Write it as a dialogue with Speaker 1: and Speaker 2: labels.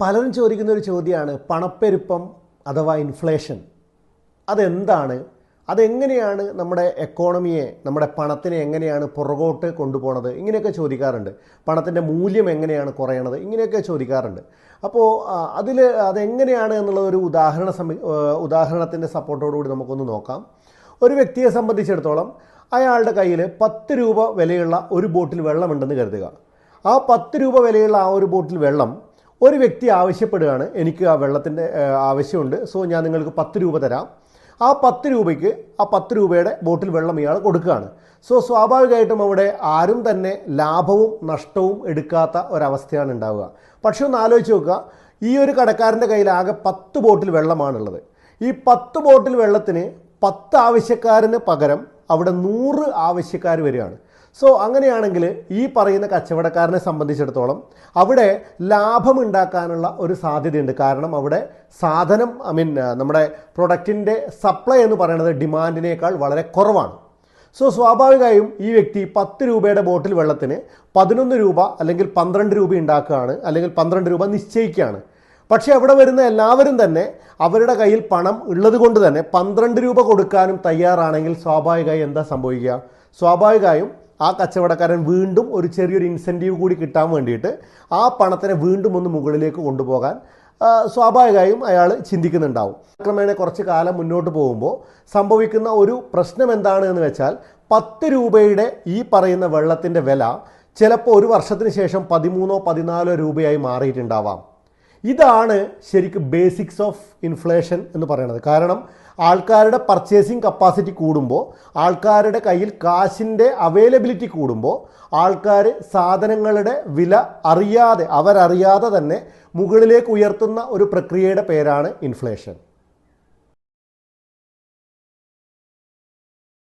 Speaker 1: പലരും ചോദിക്കുന്ന ഒരു ചോദ്യമാണ് പണപ്പെരുപ്പം അഥവാ ഇൻഫ്ലേഷൻ. അതെന്താണ്? അതെങ്ങനെയാണ് നമ്മുടെ എക്കോണമിയെ, നമ്മുടെ പണത്തിനെ എങ്ങനെയാണ് പുറകോട്ട് കൊണ്ടുപോകുന്നത്? ഇങ്ങനെയൊക്കെ ചോദിക്കാറുണ്ട്. പണത്തിൻ്റെ മൂല്യം എങ്ങനെയാണ് കുറയണത്? ഇങ്ങനെയൊക്കെ ചോദിക്കാറുണ്ട്. അപ്പോൾ അതെങ്ങനെയാണ് എന്നുള്ളൊരു ഉദാഹരണത്തിൻ്റെ സപ്പോർട്ടോടുകൂടി നമുക്കൊന്ന് നോക്കാം. ഒരു വ്യക്തിയെ സംബന്ധിച്ചിടത്തോളം അയാളുടെ കയ്യിൽ 10 രൂപ വിലയുള്ള ഒരു ബോട്ടിൽ വെള്ളമുണ്ടെന്ന് കരുതുക. ആ 10 രൂപ വിലയുള്ള ആ ഒരു ബോട്ടിൽ വെള്ളം ഒരു വ്യക്തി ആവശ്യപ്പെടുകയാണ്, എനിക്ക് ആ വെള്ളത്തിൻ്റെ ആവശ്യമുണ്ട്, സോ ഞാൻ നിങ്ങൾക്ക് 10 രൂപ തരാം. ആ 10 രൂപയ്ക്ക് ആ 10 രൂപയുടെ ബോട്ടിൽ വെള്ളം ഇയാൾ കൊടുക്കുകയാണ്. സോ സ്വാഭാവികമായിട്ടും അവിടെ ആരും തന്നെ ലാഭവും നഷ്ടവും എടുക്കാത്ത ഒരവസ്ഥയാണ് ഉണ്ടാവുക. പക്ഷെ ഒന്ന് ആലോചിച്ച് നോക്കുക, ഈ ഒരു കടക്കാരൻ്റെ കയ്യിൽ ആകെ 10 ബോട്ടിൽ വെള്ളമാണുള്ളത്. ഈ 10 ബോട്ടിൽ വെള്ളത്തിന് 10 ആവശ്യക്കാരന് പകരം അവിടെ 100 ആവശ്യക്കാർ വരികയാണ്. സോ അങ്ങനെയാണെങ്കിൽ ഈ പറയുന്ന കച്ചവടക്കാരനെ സംബന്ധിച്ചിടത്തോളം അവിടെ ലാഭമുണ്ടാക്കാനുള്ള ഒരു സാധ്യതയുണ്ട്. കാരണം അവിടെ സാധനം നമ്മുടെ പ്രൊഡക്റ്റിൻ്റെ സപ്ലൈ എന്ന് പറയുന്നത് ഡിമാൻഡിനേക്കാൾ വളരെ കുറവാണ്. സോ സ്വാഭാവികമായും ഈ വ്യക്തി 10 രൂപയുടെ ബോട്ടിൽ വെള്ളത്തിന് 11 രൂപ അല്ലെങ്കിൽ 12 രൂപ ഉണ്ടാക്കുകയാണ്, അല്ലെങ്കിൽ 12 രൂപ നിശ്ചയിക്കുകയാണ്. പക്ഷേ അവിടെ വരുന്ന എല്ലാവരും തന്നെ അവരുടെ കയ്യിൽ പണം ഉള്ളത് കൊണ്ട് തന്നെ 12 രൂപ കൊടുക്കാനും തയ്യാറാണെങ്കിൽ സ്വാഭാവികമായി എന്താ സംഭവിക്കുക? സ്വാഭാവികമായും ആ കച്ചവടക്കാരൻ വീണ്ടും ഒരു ചെറിയൊരു ഇൻസെൻറ്റീവ് കൂടി കിട്ടാൻ വേണ്ടിയിട്ട് ആ പണത്തിനെ വീണ്ടും ഒന്ന് മുകളിലേക്ക് കൊണ്ടുപോകാൻ സ്വാഭാവികമായും അയാൾ ചിന്തിക്കുന്നുണ്ടാവും. ക്രമേണ കുറച്ച് കാലം മുന്നോട്ട് പോകുമ്പോൾ സംഭവിക്കുന്ന ഒരു പ്രശ്നം എന്താണ് എന്ന് വെച്ചാൽ 10 രൂപയുടെ ഈ പറയുന്ന വെള്ളത്തിൻ്റെ വില ചിലപ്പോൾ ഒരു വർഷത്തിന് ശേഷം 13-14 രൂപയായി മാറിയിട്ടുണ്ടാവാം. ഇതാണ് ശരിക്കും ബേസിക്സ് ഓഫ് ഇൻഫ്ലേഷൻ എന്ന് പറയുന്നത്. കാരണം ആൾക്കാരുടെ പർച്ചേസിങ് കപ്പാസിറ്റി കൂടുമ്പോൾ, ആൾക്കാരുടെ കയ്യിൽ കാശിൻ്റെ അവൈലബിലിറ്റി കൂടുമ്പോൾ, ആൾക്കാർ സാധനങ്ങളുടെ വില അവരറിയാതെ തന്നെ മുകളിലേക്ക് ഉയർത്തുന്ന ഒരു പ്രക്രിയയുടെ പേരാണ് ഇൻഫ്ലേഷൻ.